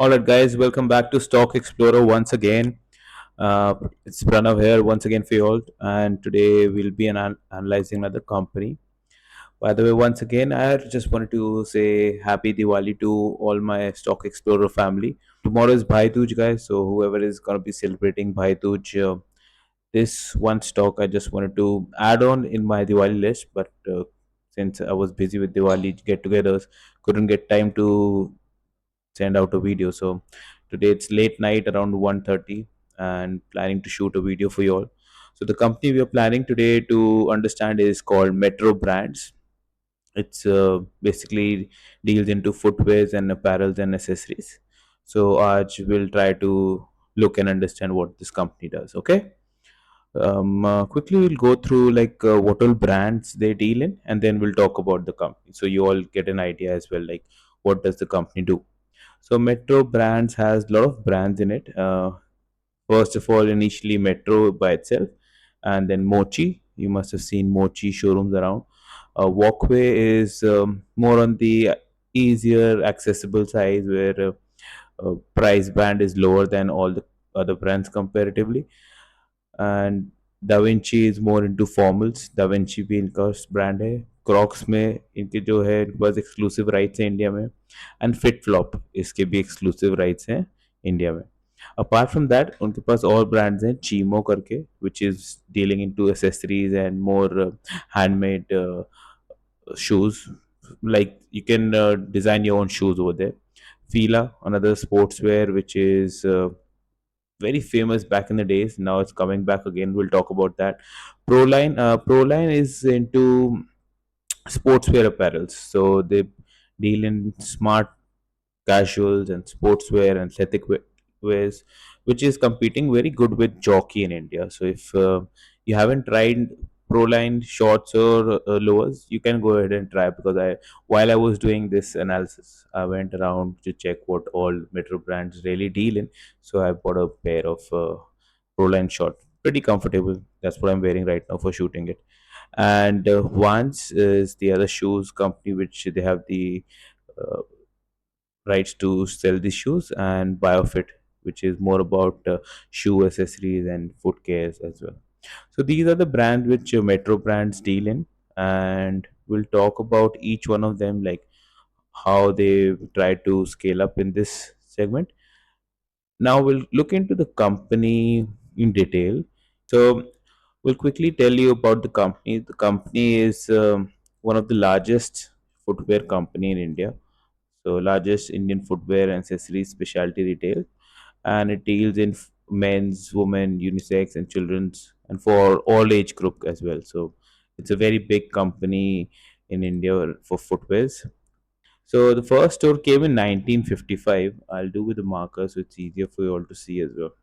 All right, guys, welcome back to Stock Explorer once again. It's Pranav here once again for you all, and today we'll be analyzing another company. By the way, once again, I just wanted to say Happy Diwali to all my Stock Explorer family. Tomorrow is Bhai Dooj, guys, so whoever is going to be celebrating Bhai Dooj, this one stock I just wanted to add on in my Diwali list, but since I was busy with Diwali get-togethers, couldn't get time to send out a video. So today it's late night around 1:30 and planning to shoot a video for you all. So the company we are planning today to understand is called Metro Brands. It's basically deals into footwears and apparels and accessories. So Aj will try to look and understand what this company does. Okay. Quickly we'll go through like what all brands they deal in, and then we'll talk about the company. So you all get an idea as well, like what does the company do. So Metro Brands has a lot of brands in it. First of all, initially Metro by itself, and then Mochi. You must have seen Mochi showrooms around. Walkway is more on the easier, accessible size, where price band is lower than all the other brands comparatively. And Da Vinci is more into formals. Da Vinci भी इनका brand है. Crocs में इनके जो है इनके पास exclusive rights हैं India में. एंड फिट फ्लॉप इसके भी एक्सक्लूसिव राइट्स हैं इंडिया में. अपार्ट फ्रॉम दैट उनके पास और ब्रांड्स हैं चीमो करके which is dealing into accessories and more handmade shoes. Like you can design your own shoes over there. Fila, another sportswear which is very famous back in the days. Now it's coming back again. We'll talk about that. Proline is into sportswear apparels. So they deal in smart casuals and sportswear and wears, which is competing very good with jockey in India. So if you haven't tried Proline shorts or lowers, you can go ahead and try, because I while I was doing this analysis, I went around to check what all Metro brands really deal in. So I bought a pair of Proline short, pretty comfortable. That's what I'm wearing right now for shooting it. And Vans is the other shoes company which they have the uh, rights to sell the shoes, and Biofit, which is more about shoe accessories and foot cares as well. So these are the brands which Metro brands deal in, and we'll talk about each one of them, like how they try to scale up in this segment. Now we'll look into the company in detail. So we'll quickly tell you about the company. The company is one of the largest footwear company in India, so largest Indian footwear and accessories specialty retail, and it deals in men's, women, unisex, and children's, and for all age group as well. So it's a very big company in India for footwears. So the first store came in 1955. I'll do with the marker so it's easier for you all to see as well.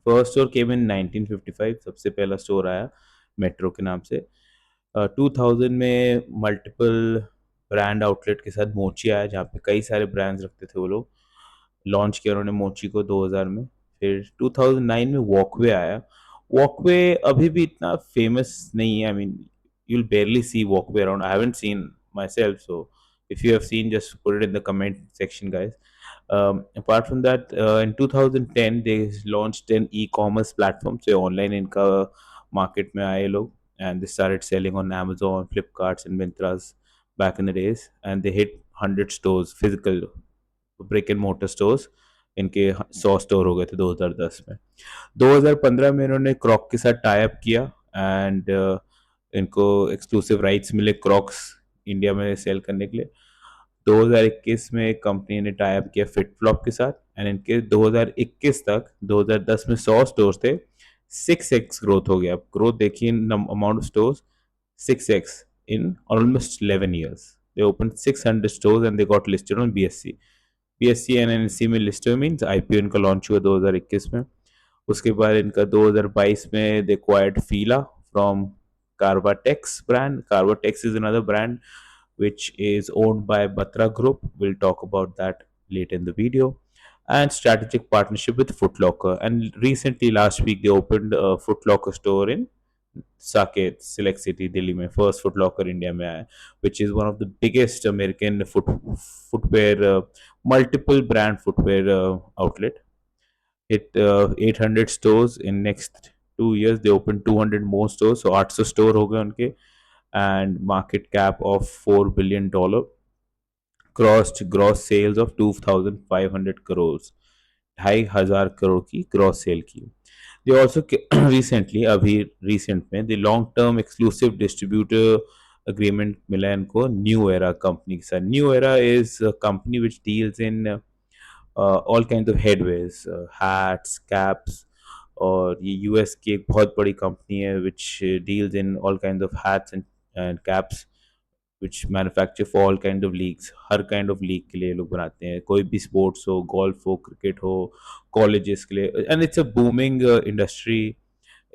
First store came in 1955. सबसे पहला store आया metro के नाम से. 2000 में multiple brand outlet के साथ मोची आया, जहाँ पे कई सारे ब्रांड्स रखते थे वो लोग. लॉन्च किया उन्होंने मोची को 2000 में. फिर 2009 में वॉकवे आया. वॉकवे अभी भी इतना फेमस नहीं है. I mean you'll barely see walkway around. I haven't seen myself, so if you have seen, just put it in the comment section, guys. Apart from that, in 2010 they launched an e-commerce platform. So online इनका market में आए लोग, and they started selling on Amazon, Flipkarts and Mintras back in the days, and they hit 100 stores, physical brick and mortar stores. इनके 100 store हो गए थे 2010 में. 2015 में इन्होंने क्रॉक के साथ टाई अप किया, एंड इनको एक्सक्लूसिव राइट्स मिले क्रॉक्स इंडिया में सेल करने के लिए. 2021 में कंपनी ने टाई अप किया फिट फ्लॉप के साथ, एंड इनके 2021 तक 2010 में 100 स्टोर्स थे. 6x ग्रोथ हो गया. ग्रोथ देखिए, amount of stores 6x in almost 11 years. They opened 600 stores and they got listed on BSC. BSC and NSE में लिस्ट हुए मीन्स IPO इनका लॉन्च हुआ 2021 में. उसके बाद इनका 2022 में they acquired Fila from Carvatex brand. Carvatex is another brand which is owned by Batra Group. We'll talk about that later in the video. And strategic partnership with Foot Locker. And recently, last week, they opened a Foot Locker store in Saket, Select City, Delhi में first Foot Locker India में आया, which is one of the biggest American footwear multiple brand footwear outlet. It 800 stores in next 2 years. They opened 200 more stores, so 800 store हो गए उनके, and market cap of $4 billion, crossed gross sales of 2,500 crores, 2,500 crore की gross cell की. They also recently, अभी recent में, the long term exclusive distributor agreement मिला है इनको न्यू एरा कंपनी के साथ. New era is a company which deals in all kinds of headwears, hats, caps, और ये यूएस की एक बहुत बड़ी कंपनी है which deals in all kinds of hats and caps which manufacture for all kind of leagues. Her kind of league के लिए ये लोग बनाते हैं, कोई भी sports हो, golf हो, cricket हो, colleges के लिए, and it's a booming industry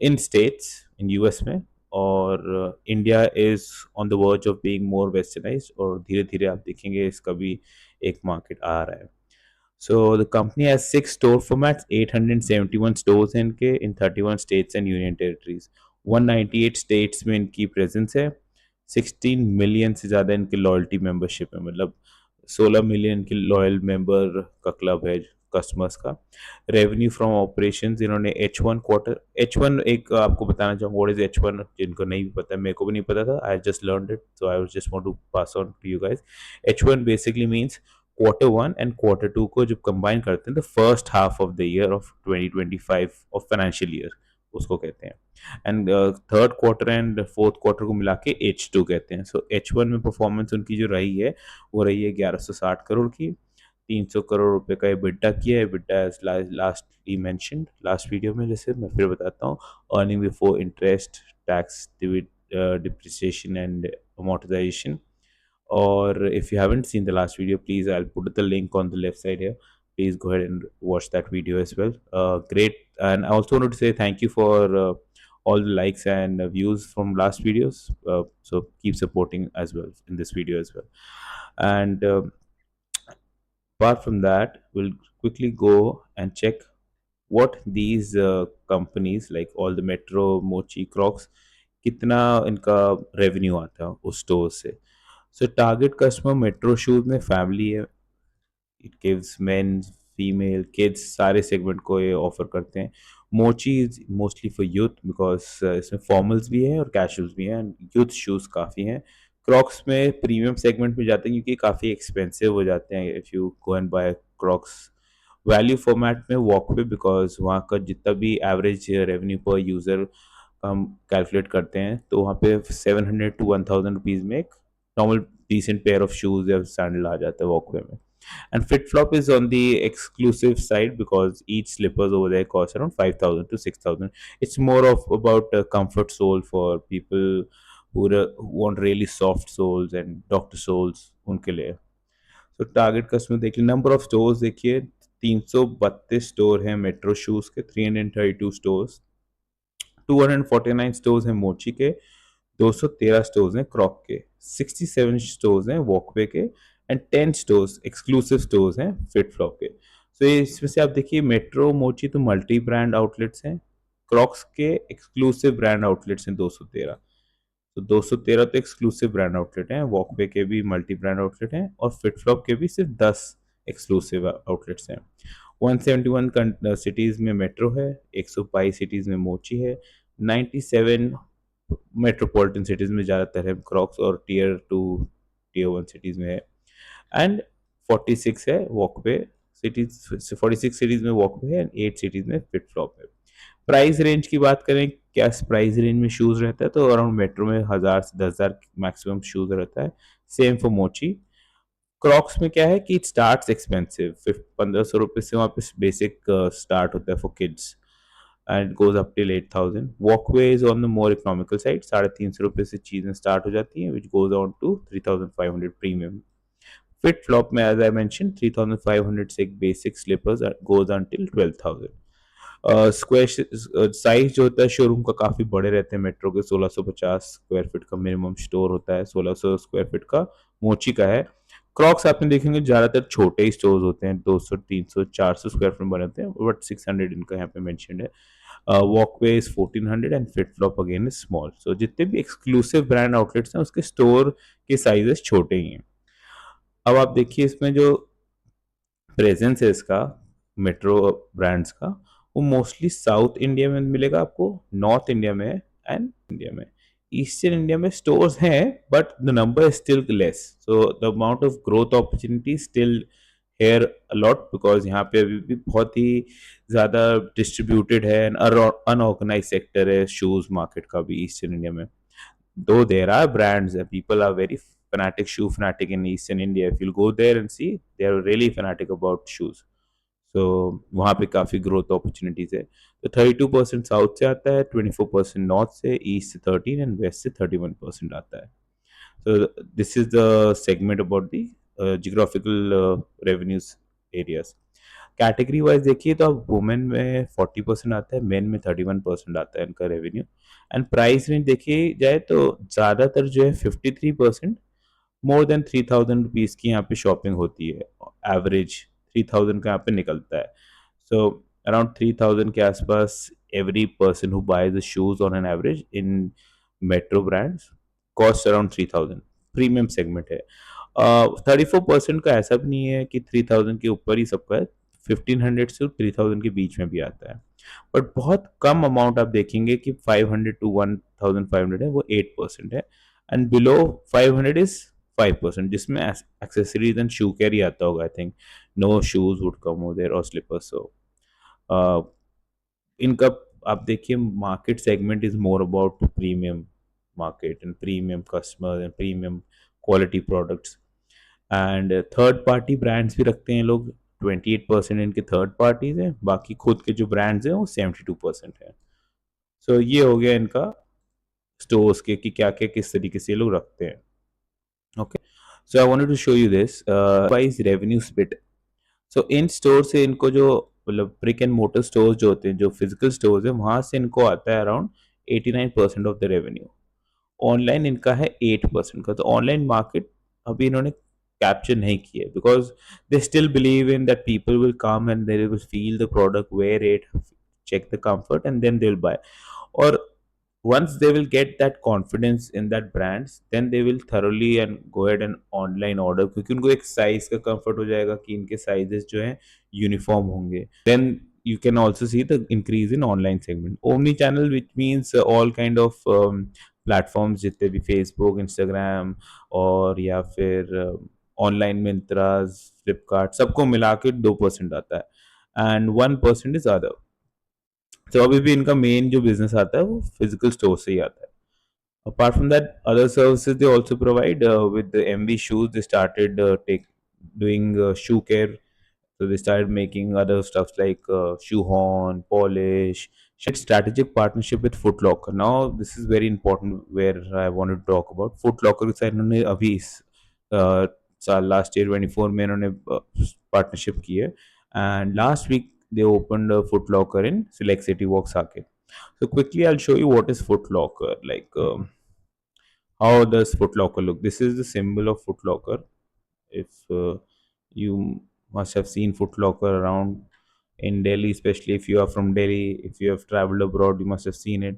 in states in US में, और India is on the verge of being more westernised, और धीरे धीरे आप देखेंगे इसका भी एक मार्केट आ रहा है. So the company has six store formats, 871 stores हैं इनके in 31 states and union territories. 198 states में इनकी presence है. 16 million से ज़्यादा इनके loyalty membership है, मतलब 16 million की loyal member का club है कस्टमर्स का. रेवेन्यू फ्रॉम ऑपरेशंस इन्होंने H1 एक आपको बताना चाहूँगा व्हाट इज H1, जिनको नहीं भी पता, मेरे को भी नहीं पता था, I just learned it, so I just want to pass on to you guys. H1 basically means Q1 and Q2 को जब कंबाइन करते हैं, the first half of the year of 2025 of financial year उसको कहते हैं, and third quarter and fourth quarter को मिला के H2 कहते हैं. सो H1 में परफॉर्मेंस उनकी जो रही है वो रही है 1160 करोड़ की. 300 करोड़ रुपए का EBITDA किया है. EBITDA lastly mentioned last video में, जैसे मैं फिर बताता हूँ, earning before interest, tax, depreciation and amortization. Or if you haven't seen the last video, please, I'll put the link on the left side here. Please go ahead and watch that video as well. Great. And I also wanted to say thank you for all the likes and views from last videos. So keep supporting as well in this video as well. And apart from that, we'll quickly go and check what these companies like all the Metro, Mochi, Crocs, कितना इनका revenue आता है उस store से. सो target customer metro shoes में family है. It gives main, female, kids, सारे segment को ये ऑफर करते हैं. मोची is mostly for youth because इसमें फॉर्मल्स भी हैं और कैजुअल्स भी हैं, यूथ शूज़ काफ़ी हैं. क्रॉक्स में प्रीमियम सेगमेंट में जाते हैं क्योंकि काफ़ी एक्सपेंसिव हो जाते हैं if you go and buy Crocs. Value format में वॉकवे, बिकॉज वहाँ का जितना भी एवरेज रेवेन्यू पर यूज़र हम कैलकुलेट करते हैं तो वहाँ पे 700 to 1,000 रुपीज़ में एक normal decent pair of shoes या सैंडल आ जाता है वॉकवे में. And FitFlop is on the exclusive side because each slippers over there costs around 5,000 to 6,000. It's more of about a comfort sole for people who want really soft soles and doctor soles उनके लिए. So target customer देखिए, number of stores देखिए, 332 store हैं metro shoes के, 332 stores, 249 stores हैं मोची के, 213 stores हैं क्रॉक के, 67 स्टोर्स हैं वॉकवे के, एंड 10 स्टोर्स एक्सक्लूसिव स्टोर्स हैं फिट फ्लॉप के. सो इसमें से आप देखिए मेट्रो, मोची तो मल्टी ब्रांड आउटलेट्स हैं, क्रॉक्स के एक्सक्लूसिव ब्रांड आउटलेट्स हैं 213. तो 213 तो एक्सक्लूसिव ब्रांड आउटलेट हैं, वॉकवे के भी मल्टी ब्रांड आउटलेट हैं, और फिट फ्लॉप के भी सिर्फ 10 एक्सक्लूसिव आउटलेट्स हैं. 171 सिटीज़ में मेट्रो है, 122 सिटीज़ में मोची है, 97 मेट्रोपॉलिटन सिटीज़ में ज़्यादातर है क्रॉक्स, और टियर 2 टियर 1 सिटीज़ में है, एंड 46 है वॉकवे सिटीज, 46 सिटीज़ में वॉकवे है, एंड 8 सिटीज़ में फिट फ्लॉप है. प्राइस रेंज की बात करें, क्या प्राइस रेंज में शूज़ रहता है, तो अराउंड मेट्रो में 1,000 से 10,000 मैक्सिमम शूज़ रहता है. सेम फॉर मोची. क्रॉक्स में क्या है कि इट स्टार्ट्स एक्सपेंसिव, 1,500 रुपये से वहाँ पे बेसिक स्टार्ट होता है for kids, and goes up till 8,000. Walkway is on the more economical side, 350 रुपये से चीज़ें स्टार्ट हो जाती हैं, which goes on to 3,500 premium. FitFlop में एज आई मेंशन 3,500 से एक basic slippers goes until 12,000. Square size जो होता है शोरूम का काफ़ी बड़े रहते हैं. मेट्रो के 1,650 स्क्वायर फीट का मिनिमम स्टोर होता है, 1,600 स्क्वायर फीट का मोची का है. क्रॉक्स आपने देखेंगे ज़्यादातर छोटे ही स्टोर्स होते हैं, 200, 300, 400 स्क्वायर फीट बने होते हैं, बट 600 इनका यहाँ पे मेंशन है. Walkway is 1400 and fit flop again is small. So जितने भी एक्सक्लूसिव ब्रांड आउटलेट्स हैं उसके स्टोर के साइजेस छोटे ही हैं. अब आप देखिए इसमें जो प्रेजेंस है इसका, मेट्रो ब्रांड्स का, वो मोस्टली साउथ इंडिया में मिलेगा आपको, नॉर्थ इंडिया में एंड इंडिया में. ईस्टर्न इंडिया में स्टोर्स हैं but the number is still less. So the amount of growth opportunity still here a lot, because यहाँ पे अभी भी बहुत ही ज़्यादा डिस्ट्रीब्यूटेड है, अनऑर्गेनाइज सेक्टर है शूज़ मार्केट का भी ईस्टर्न इंडिया में. Though there are brands and people are very fanatic, shoe fanatic in Eastern India. If you'll go there and see, they are really fanatic about shoes. So वहाँ पे काफ़ी growth opportunities है. तो 32% south से आता है, 24% north से, east से 13 एंड वेस्ट से 31% आता है. So this is the segment about the geographical revenues areas. Category wise देखिए तो अब वुमेन में 40% आता है, मेन में 31% आता है इनका रेवेन्यू. एंड प्राइस रेंज देखिए जाए तो ज़्यादातर जो है 53% मोर देन 3000 रुपीज़ की यहाँ पे शॉपिंग होती है. एवरेज 3000 का यहाँ पे निकलता है. सो अराउंड 3000 के आसपास every person who by the shoes on an average in metro brands cost around 3000. Premium segment है. 34% का ऐसा भी नहीं है कि 3000 के ऊपर ही सबका है, 1500 से 3000 के बीच में भी आता है. बट बहुत कम अमाउंट आप देखेंगे कि 500 टू 1500 है, वो 8% है. एंड बिलो 500 इज 5%, जिसमें एक्सेसरीज एंड शू कैरी आता होगा. I think no shoes would come over there और स्लीपर्स. सो इनका आप देखिए market segment is more about premium market and premium customers and premium quality products. And third party brands भी रखते हैं लोग. 28% इनके थर्ड पार्टीज हैं, बाकी खुद के जो ब्रांड्स हैं वो 72% है. सो ये हो गया इनका स्टोर्स के कि क्या क्या किस तरीके से ये लोग रखते हैं. Okay, so I wanted to show you this wise revenue split. So in store से इनको जो मतलब ब्रिक एंड मोटर स्टोर्स जो होते हैं, जो फिजिकल स्टोर्स हैं, वहां से इनको आता है around 89% of the revenue. Online इनका है 8% का. तो ऑनलाइन मार्केट अभी इन्होंने कैप्चर नहीं किया because they still believe in that people will come and they will feel the product, wear it, check the comfort and then they'll buy. Or once they will get that confidence in that brands, then they will thoroughly and go ahead and online order, क्योंकि उनको एक size का comfort हो जाएगा कि इनके sizes जो हैं यूनिफॉर्म होंगे. then you can also see the increase in online segment. omni channel which means all kind of platforms जितने भी फेसबुक, इंस्टाग्राम और या फिर ऑनलाइन मिंत्राज, फ्लिपकार्ट, सबको मिला के 2% आता है एंड 1% इज अदर. तो अभी भी इनका मेन जो बिजनेस आता है वो फिजिकल स्टोर से ही आता है. Apart from that, other services they also provide. With the MV shoes, they started doing shoe care. So they started making other stuffs like shoe horn, polish. She had strategic partnership with Foot Locker. Now this is very important where I wanted to talk about. Foot Locker के साथ इन्होंने अभी साल last year 24 में इन्होंने partnership की है. And last week they opened a Foot Locker in Select City Walk Saket. So quickly I'll show you what is Foot Locker. Like how does Foot Locker look? This is the symbol of Foot Locker. If you must have seen Foot Locker around in Delhi, especially if you are from Delhi. If you have traveled abroad, you must have seen it.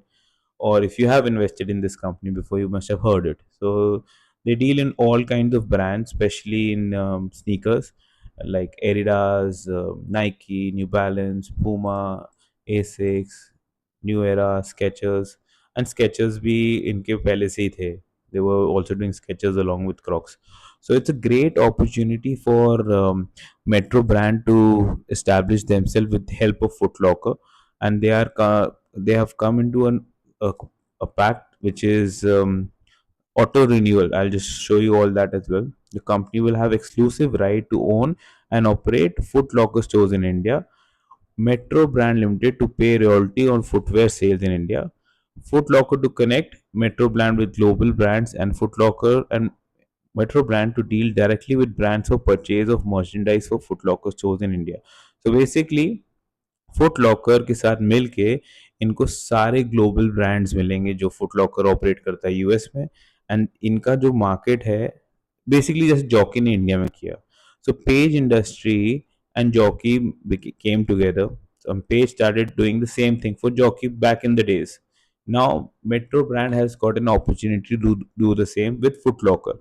Or if you have invested in this company before, you must have heard it. So they deal in all kinds of brands, especially in sneakers like Adidas, Nike, New Balance, Puma, Asics, New Era, Skechers. And Skechers भी इनके पहले से ही थे. They were also doing Skechers along with Crocs. So it's a great opportunity for Metro brand to establish themselves with the help of Foot Locker, and they have come into a, a pact which is auto renewal. I'll just show you all that as well. The company will have exclusive right to own and operate Foot Locker stores in India. Metro Brand Limited to pay royalty on footwear sales in India. Foot Locker to connect Metro Brand with global brands, and Foot Locker and Metro Brand to deal directly with brands for purchase of merchandise for Foot Locker stores in India. So basically, foot locker के साथ मिल के इनको सारे global brands मिलेंगे जो foot locker operate करता है US में. एंड इनका जो मार्केट है बेसिकली जैसे जॉकी ने इंडिया में किया. So page industry and jockey came together some page started doing the same thing for jockey back in the days. Now Metro brand has got an opportunity to do the same with Foot Locker,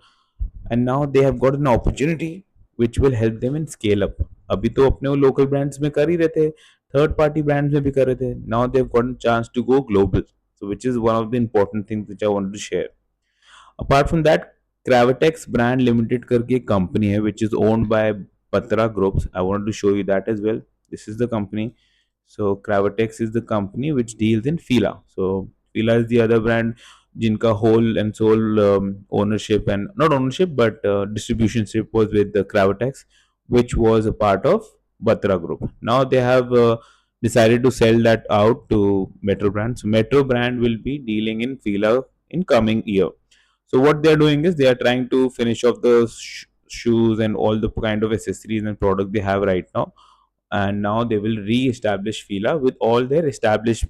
and now they have got an opportunity which will help them in scale up. अभी तो अपने वो local brands में कर ही रहे थे, third party brands में भी कर रहे थे. Now they've got a chance to go global, so which is one of the important things which I wanted to share. Apart from that, Cravatex Brand Limited करके एक company है which is owned by Patra Groups. I wanted to show you that as well. This is the company. So Cravatex is the company which deals in Fila. So Fila is the other brand जिनका whole and sole ownership, and not ownership but distributionship was with the Cravatex, which was a part of Batra Group. Now they have decided to sell that out to Metro Brand. So Metro Brand will be dealing in Fila in coming year. So what they are doing is they are trying to finish off the shoes and all the kind of accessories and product they have right now, and now they will re-establish Fila with all their established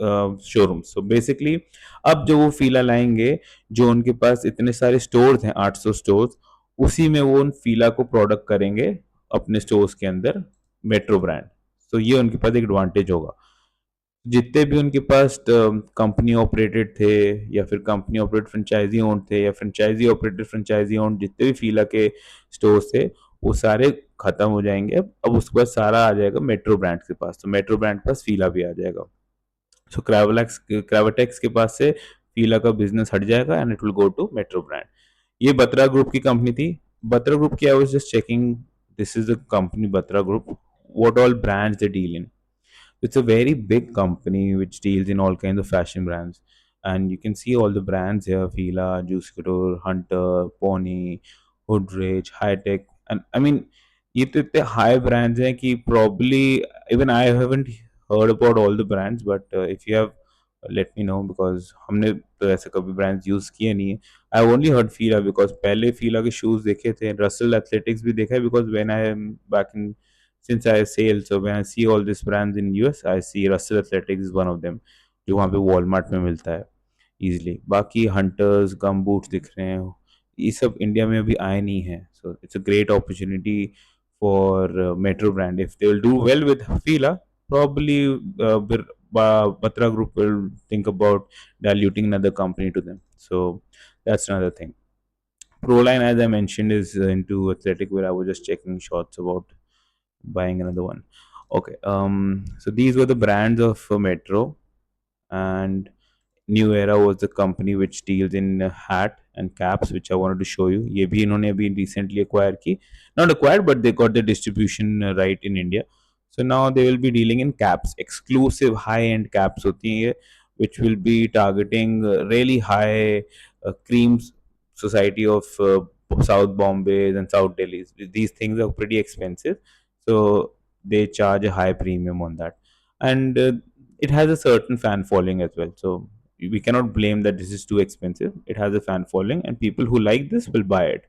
showroom. So basically अब जो वो फीला लाएंगे, जो उनके पास इतने सारे stores हैं, 800 stores, उसी में वो उन फीला को प्रोडक्ट करेंगे अपने स्टोर्स के अंदर, मेट्रो ब्रांड. तो ये उनके पास एक एडवांटेज होगा. जितने भी उनके पास कंपनी ऑपरेटेड थे या फिर company operated franchise on the या फ्रेंचाइजी ऑपरेटेड फ्रेंचाइजी ओन जितने भी फीला के स्टोर्स थे, वो सारे खत्म हो जाएंगे. अब उसके बाद सारा आ जाएगा मेट्रो ब्रांड के पास. तो मेट्रो ब्रांड के पास फीला भी आ जाएगा. सो क्रावटेक्स के पास से फीला का बिजनेस हट जाएगा and it will go to Metro brand. ये बत्रा ग्रुप की कंपनी थी. बत्रा ग्रुप की I was just checking, this is the company Batra group, what all brands they deal in. It's a very big company which deals in all kinds of fashion brands, and you can see all the brands here: Fila, Juice Couture, Hunter, Pony, Hoodrich, High Tech. And I mean, ये तो इतने high brands हैं कि probably even I haven't heard about all the brands, but if you have, let me know, because हमने तो ऐसे कभी brands use किए नहीं है. I only heard Fila because पहले Fila के shoes देखे थे, Russell Athletics भी देखा है, because when I am back in, since I sail, so when I see all these brands in US, I see Russell Athletics is one of them, जो वहाँ पे Walmart में मिलता है easily. बाकी Hunters, गम बूट्स दिख रहे हैं, ये सब इंडिया में अभी आए नहीं है. So it's a great opportunity for Metro brand. If they will do well with Fila, probably Batra Group will think about diluting another company to them. So that's another thing. Proline, as I mentioned, is into athletic wear. I was just checking shots about buying another one. Okay. So these were the brands of Metro, and New Era was the company which deals in hat and caps, which I wanted to show you. ये भी इन्होंने अभी recently acquire की, not acquired, but they got the distribution right in India. So now they will be dealing in caps, exclusive high-end caps होती हैं ये, which will be targeting really high creams society of South Bombay and South Delhi. These things are pretty expensive, so they charge a high premium on that, and it has a certain fan following as well. So we cannot blame that this is too expensive. It has a fan following, and people who like this will buy it.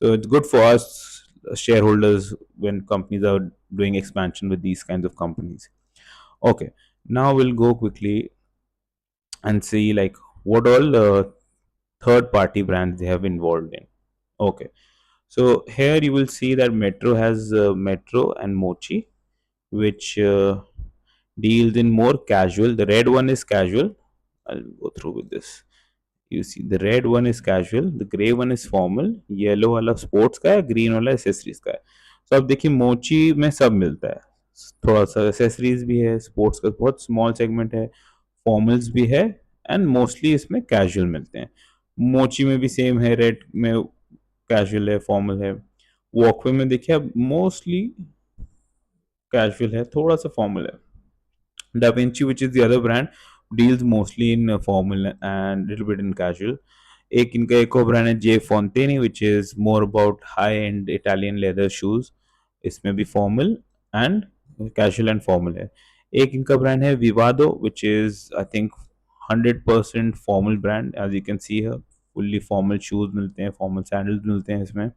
So it's good for us shareholders when companies are doing expansion with these kinds of companies. Okay, now we'll go quickly and see like what all third party brands they have involved in. Okay, so here you will see that Metro has Metro and Mochi, which deals in more casual. The red one is casual. I'll go through with this. You see, the red one is casual, the grey one is formal, yellow वाला sports का है, green वाला accessories का है. तो अब देखिए मोची में सब मिलता है, थोड़ा सा एसेसरीज भी है, स्पोर्ट्स का बहुत स्मॉल सेगमेंट है, फॉर्मल्स भी है, एंड मोस्टली इसमें कैजुअल मिलते हैं. मोची में भी सेम है, रेड में कैजुअल है, फॉर्मल है. वॉकवे में देखिए अब मोस्टली कैजुअल है, थोड़ा सा फॉर्मल है. Da Vinci, which is the other brand, deals mostly in formal and little bit in casual. एक इनका एक और ब्रांड है जे फोंटेनी, which is more about high end Italian leather shoes. इसमें भी formal and casual and formal है. एक इनका ब्रांड है विवादो, which is I think 100% formal brand. As you can see here, fully formal shoes मिलते हैं, formal sandals मिलते हैं इसमें.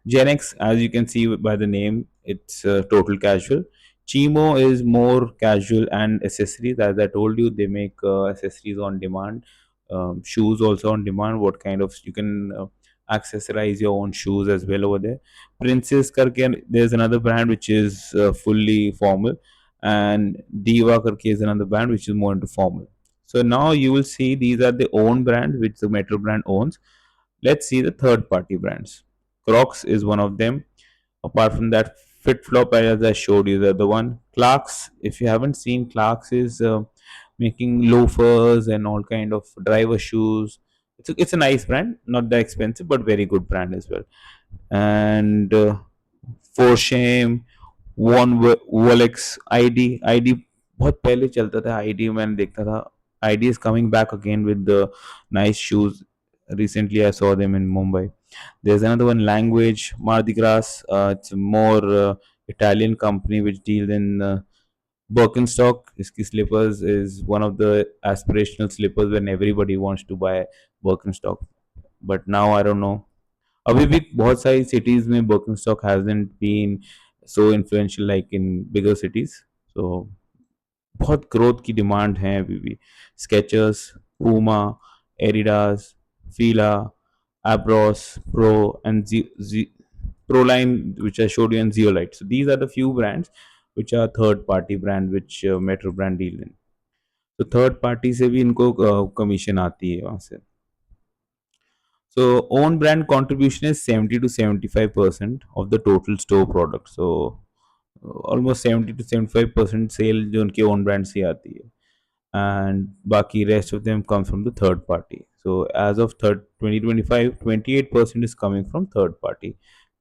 Gen X, as you can see by the name, it's total casual. Chimo is more casual and accessories. As I told you, they make accessories on demand, shoes also on demand. What kind of you can accessorize your own shoes as well over there. Princess karke, there's another brand which is fully formal, and Diva Karke is another brand which is more into formal. So now you will see these are the own brands which the Metro brand owns. Let's see the third party brands. Crocs is one of them. Apart from that, FitFlop, as I showed you, the other one. Clarks, if you haven't seen, Clarks is making loafers and all kind of driver shoes. It's a nice brand, not that expensive, but very good brand as well. And For shame, one वोलेक्स ID ID बहुत पहले चलता था ID मैंने देखता था ID is coming back again with the nice shoes. Recently I saw them in Mumbai. There's another one, Language, Mardi Gras. It's a more Italian company which deals in Birkenstock. Iski slippers is one of the aspirational slippers when everybody wants to buy Birkenstock. But now I don't know. अभी भी बहुत सारी cities में Birkenstock hasn't been so influential like in bigger cities. So बहुत growth की demand है अभी भी. Skechers, Puma, Adidas, Fila, Abros, Pro, and Proline, which I showed you, and Zeolite. So these are the few brands which are third party brand which Metro brand deal in. तो third party से भी इनको commission आती है वहाँ से. So own brand contribution is 70 to 75% of the total store product. So almost 70 to 75% sale जो उनके own brand से आती है. And बाकी rest of them come from the third party. So as of 2025, 28% is coming from third party.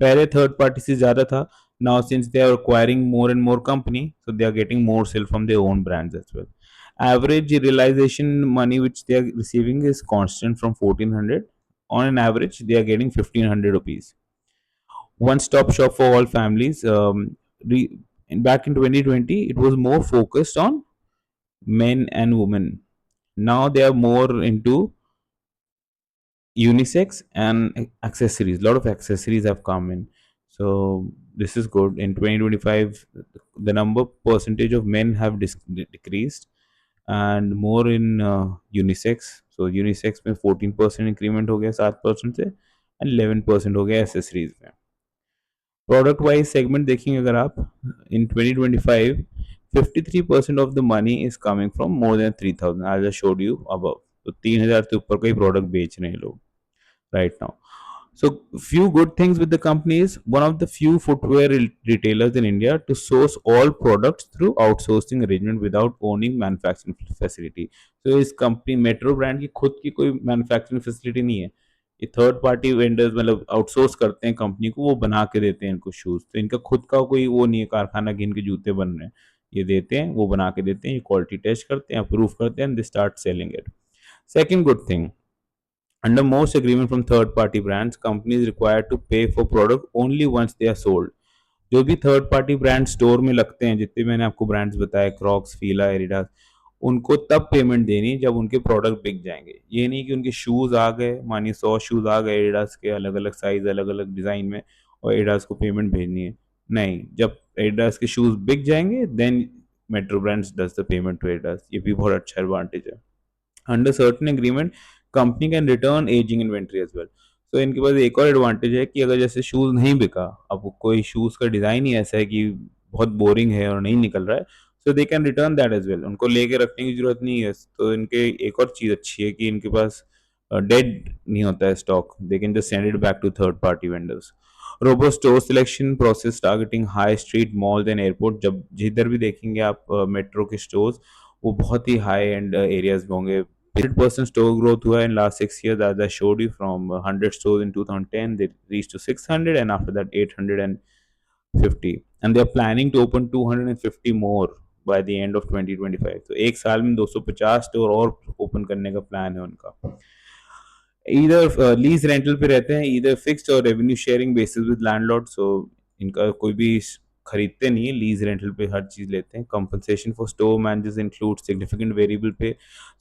पहले third party से ज़्यादा था. Now since they are acquiring more and more company, so they are getting more sale from their own brands as well. Average realization money which they are receiving is constant from 1400. On an average they are getting 1500 rupees. One stop shop for all families. Back in 2020 it was more focused on men and women. Now they are more into unisex and accessories. A lot of accessories have come in, so this is good. In 2025 the number percentage of men have decreased and more in unisex. So unisex में 14% increment हो गया 7% से and 11% हो गया accessories में. Product wise segment देखेंगे अगर आप इन 2025 53% of the money is coming from more than 3000 I just showed you above. तो 3000 से ऊपर का ही प्रोडक्ट बेच रहे हैं लोग right now. So few good things with the company is one of the few footwear retailers in India to source all products through outsourcing arrangement without owning manufacturing facility. So इस company Metro brand की खुद की कोई manufacturing facility नहीं है. ये third party vendors मतलब outsource करते हैं कंपनी को, वो बना के देते हैं इनको शूज. तो इनका खुद का कोई वो नहीं है कारखाना कि इनके जूते बन रहे हैं. ये देते हैं, वो बना के देते हैं, ये क्वालिटी टेस्ट करते हैं, अप्रूव करते हैं, and they start selling it. Second good thing, under most agreement from third party brands, company is required to pay for product only once they are sold. जो भी थर्ड पार्टी ब्रांड स्टोर में लगते हैं, जितने मैंने आपको brands बताए, Crocs, फीला, Adidas, उनको तब पेमेंट देनी जब उनके प्रोडक्ट बिक जाएंगे. ये नहीं कि उनके शूज़ आ गए, मानिए 100 शूज़ आ गए एडिडास के, अलग अलग साइज, अलग अलग डिज़ाइन में, और एडिडास को पेमेंट भेजनी है. नहीं, जब एडिडास के शूज़ बिक जाएंगे then Metro brands does the payment to Adidas. ये भी बहुत अच्छा एडवांटेज है. Under certain agreement company can return ageing inventory as well. तो इनके पास एक और एडवांटेज है कि अगर जैसे शूज़ नहीं बिका, अब कोई शूज़ का डिज़ाइन ही ऐसा है कि बहुत बोरिंग है और नहीं निकल रहा है, so they can return that as well. उनको लेके रखने की जरूरत नहीं है. तो इनके एक और चीज़ अच्छी है कि इनके पास डेड नहीं होता है stock. They can just send it back to third party vendors. Robust store selection process targeting high street malls and airport. जब जिधर भी देखेंगे आप मेट्रो के स्टोर्स, वो बहुत ही हाई एंड एरियाज में होंगे. 100% store growth हुआ in last 6 years, as I showed you. From 100 stores in 2010 they reached to 600, and after that 850, and they are planning to open 250 more by the end of 2025. तो एक साल में 250 store और open करने का plan है उनका. इधर लीज रेंटल पे रहते हैं, इधर फिक्स्ड और revenue sharing basis with landlord. So इनका कोई भी खरीदते नहीं है, लीज रेंटल पे हर चीज़ लेते हैं. Compensation for store managers include significant variable पे.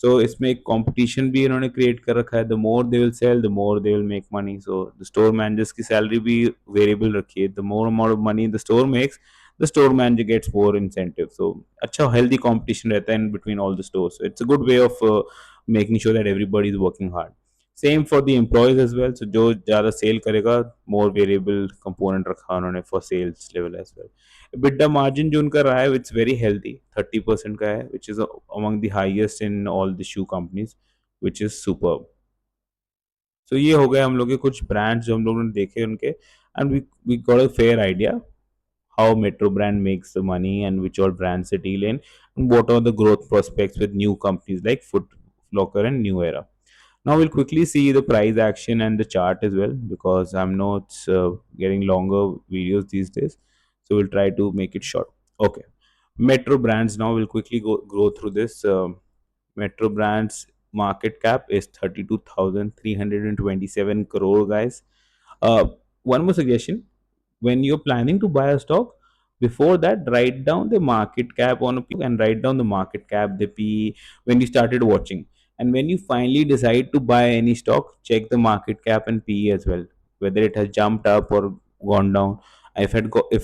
सो इसमें एक कंपटीशन भी इन्होंने क्रिएट कर रखा है. The more they will sell, the more they will make money. So the store managers की सैलरी भी वेरिएबल रखी है. The more amount of money the store makes, the store manager gets more incentive. So अच्छा healthy competition रहता है in between all the stores. It's a good way of making sure that everybody is working hard. Same for the employees as well. So जो ज़्यादा sale करेगा, more variable component रखा उन्होंने for sales level as well. EBITDA margin जो उनका रहा है, it's very healthy, 30% का है, which is among the highest in all the shoe companies, which is super. So ये हो गए हम लोग के कुछ ब्रांड्स जो हम लोगों ने देखे उनके, and we got a fair idea how Metro brand makes the money and which all brands they deal in, and what are the growth prospects with new companies like Foot Locker and New Era. Now we'll quickly see the price action and the chart as well, because I'm not getting longer videos these days, so we'll try to make it short. Okay, Metro brands. Now we'll quickly go through this. Metro brands market cap is 32,327 crore, guys. uh, One more suggestion: when you're planning to buy a stock, before that write down the market cap on a and write down the market cap, the PE, when you started watching. And when you finally decide to buy any stock, check the market cap and PE as well, whether it has jumped up or gone down. If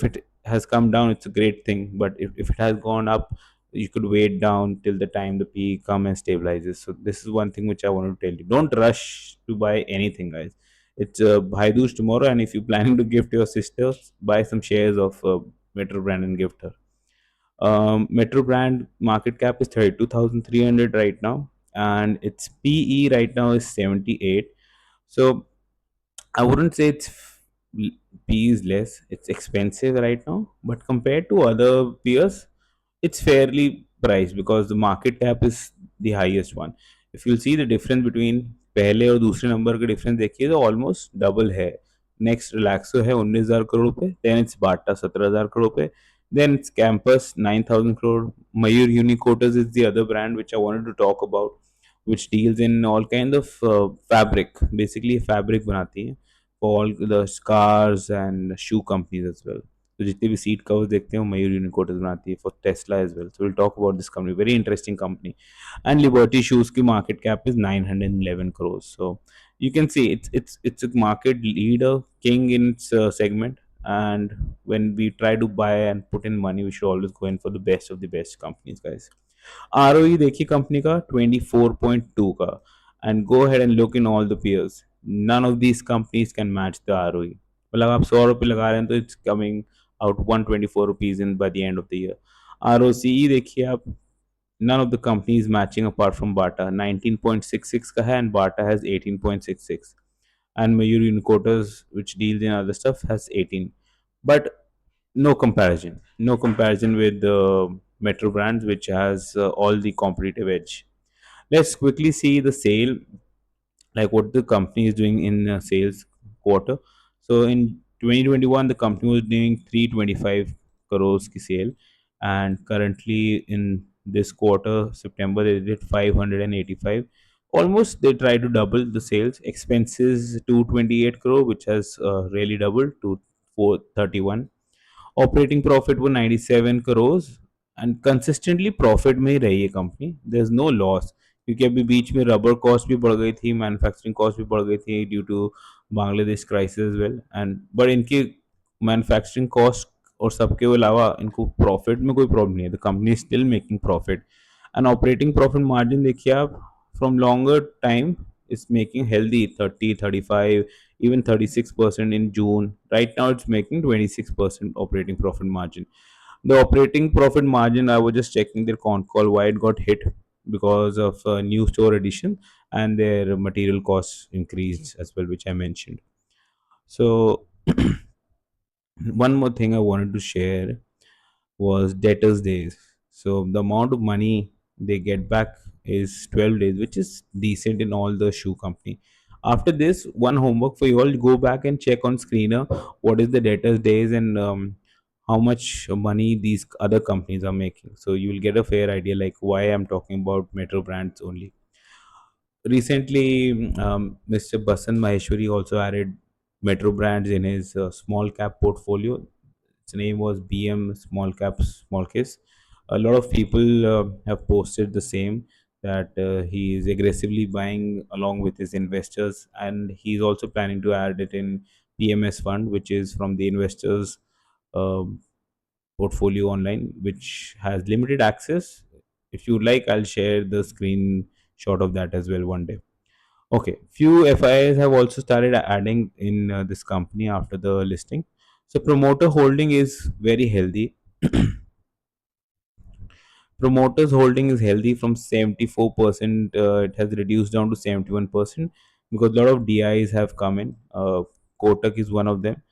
it has come down, it's a great thing, but if it has gone up, you could wait down till the time the PE come and stabilizes. So this is one thing which I want to tell you: don't rush to buy anything, guys. It's Bhai Dooj tomorrow, and if you're planning to gift your sister, buy some shares of Metro Brand and gift her. Metro Brand market cap is 32,300 right now, and its PE right now is 78. So I wouldn't say P is less. It's expensive right now, but compared to other peers, it's fairly priced because the market cap is the highest one. If you'll see the difference between पहले और दूसरे number का difference देखिए तो almost double है. Next Relaxo है 19,000 करोड़ पे, then it's बाटा 17,000 करोड़ पे, then it's campus 9,000 crore. Mayur Unicotas is the other brand which I wanted to talk about, which deals in all kind of fabric. Basically fabric बनाती है for all the cars and shoe companies as well. तो जितने भी seat covers देखते हैं वो मयूर यूनिकोटस बनाती है for Tesla as well. So will talk about this company, very interesting company. And Liberty shoes की market cap is 911 crore. So you can see it's a market leader, king in its segment. And when we try to buy and put in money, we should always go in for the best of the best companies, guys. ROE देखिए company का 24.2 का, and go ahead and look in all the peers. None of these companies can match the ROE. मतलब आप 100 रुपये लगा रहे हैं तो it's coming out 124 rupees in by the end of the year. ROCE देखिए आप, none of the companies matching apart from Bata. 19.66 का है and Bata has 18.66, and Mayur Unicotas, which deals in other stuff, has 18. But no comparison with the Metro brands, which has all the competitive edge. Let's quickly see the sale, like what the company is doing in sales quarter. So in 2021, the company was doing 325 crores ki sale, and currently in this quarter, September, they did 585. Almost they try to double the sales. Expenses 228 crore, which has really doubled to 431. Operating profit वो 97 crore, and consistently profit में ही रही है company. There is no loss, क्योंकि अभी बीच में rubber cost भी बढ़ गई थी, मैन्युफैक्चरिंग कॉस्ट भी बढ़ गई थी due to Bangladesh crisis well. And but इनकी मैन्युफैक्चरिंग कॉस्ट और सबके अलावा इनको प्रॉफिट में कोई प्रॉब्लम नहीं है. The company still making profit. And operating profit margin देखिए आप, from longer time is making healthy 30, 35, even 36% in June. Right now, it's making 26% operating profit margin. The operating profit margin, I was just checking their con call why it got hit because of new store addition and their material costs increased as well, which I mentioned. So, one more thing I wanted to share was debtors days. So the amount of money they get back is 12 days, which is decent in all the shoe company. After this, one homework for you all: go back and check on screener what is the debtors days, and how much money these other companies are making. So you will get a fair idea like why I'm talking about Metro brands only. Recently, Mr. Basan Maheshwari also added Metro brands in his small cap portfolio. Its name was BM Smallcap Smallcase. A lot of people have posted the same, that he is aggressively buying along with his investors, and he's also planning to add it in PMS fund, which is from the investors um portfolio online, which has limited access. If you like, I'll share the screenshot of that as well one day. Okay, few FIs have also started adding in this company after the listing. So promoter holding is very healthy. Promoters holding is healthy from 74%. It has reduced down to 71% because a lot of DIs have come in. Kotak is one of them,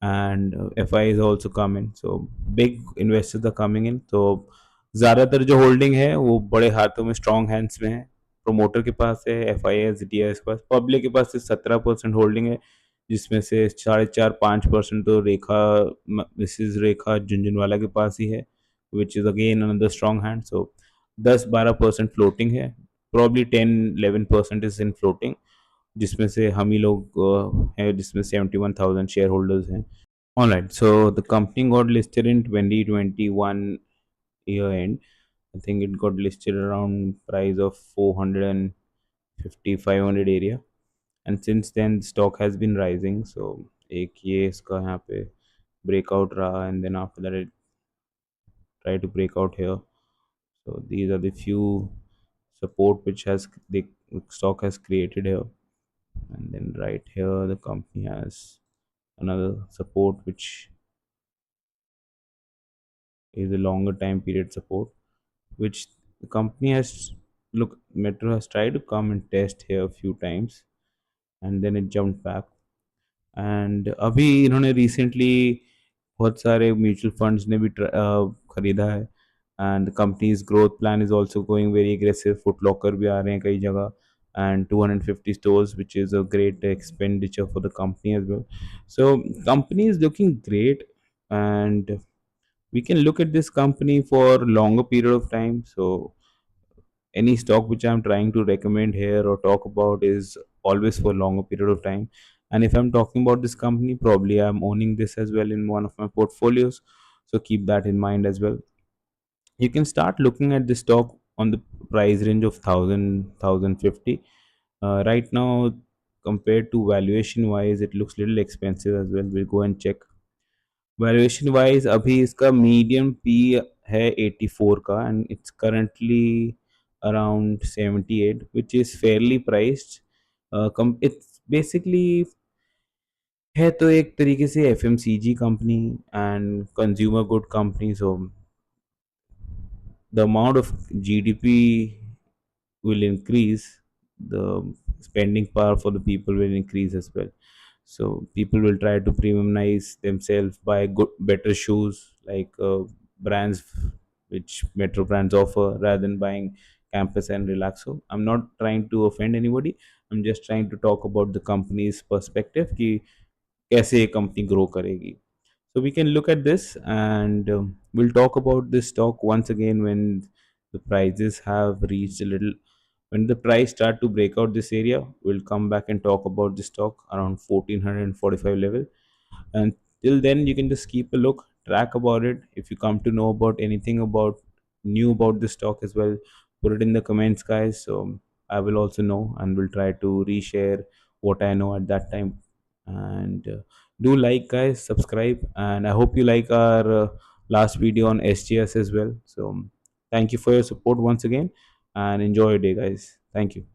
and FI is also coming. So big investors are coming in. तो ज़्यादातर जो holding है वो बड़े हाथों में strong hands में है. प्रोमोटर के पास है, F I S D I के पास, पब्लिक के पास सिर्फ 17% होल्डिंग है, जिसमें से 4.5% तो रेखा, मिसिज रेखा झुंझुनवाला के पास ही है, which is again another strong hand. So 10-12% floating है, प्रॉब्ली 10-11% इज इन फ्लोटिंग, जिसमें से हम ही लोग हैं, जिसमें 71,000 शेयर होल्डर्स हैं. Alright, so the company got listed in 2021 year end. I think it got listed around price of 450 500 area, and since then the stock has been rising. So एक ये इसका यहाँ पे breakout रहा, and then after that it tried to break out here. So these are the few support which has the stock has created here, and then right here the company has another support which is a longer time period support, which the company has, look, Metro has tried to come and test here a few times, and then it jumped back. And अभी इन्होंने recently बहुत सारे mutual funds ने भी खरीदा है, and companies growth plan is also going very aggressive. Foot locker भी आ रहे हैं कई जगह, and 250 stores, which is a great expenditure for the company as well. So company is looking great, and we can look at this company for longer period of time. So any stock which I'm trying to recommend here or talk about is always for longer period of time. And if I'm talking about this company, probably I'm owning this as well in one of my portfolios. So keep that in mind as well. You can start looking at this stock on the price range of 1000 right now, compared to valuation wise, it looks little expensive as well. We'll go and check. Valuation wise अभी इसका medium P है 84 का, and it's currently around 78, which is Fairlie priced. It's basically है तो एक तरीके से FMCG company and consumer good company. So the amount of GDP will increase, the spending power for the people will increase as well. So people will try to premiumize themselves, buy good, better shoes like brands which Metro brands offer, rather than buying Campus and Relaxo. I'm not trying to offend anybody. I'm just trying to talk about the company's perspective कि कैसे ये company grow करेगी. So we can look at this, and we'll talk about this stock once again when the prices have reached a little. When the price start to break out this area, we'll come back and talk about the stock around 1445 level. And till then, you can just keep a look, track about it. If you come to know about anything about new about the stock as well, put it in the comments, guys. So I will also know, and will try to reshare what I know at that time. And do like, guys, subscribe, and I hope you like our last video on SGS as well. So thank you for your support once again, and enjoy your day, guys. Thank you.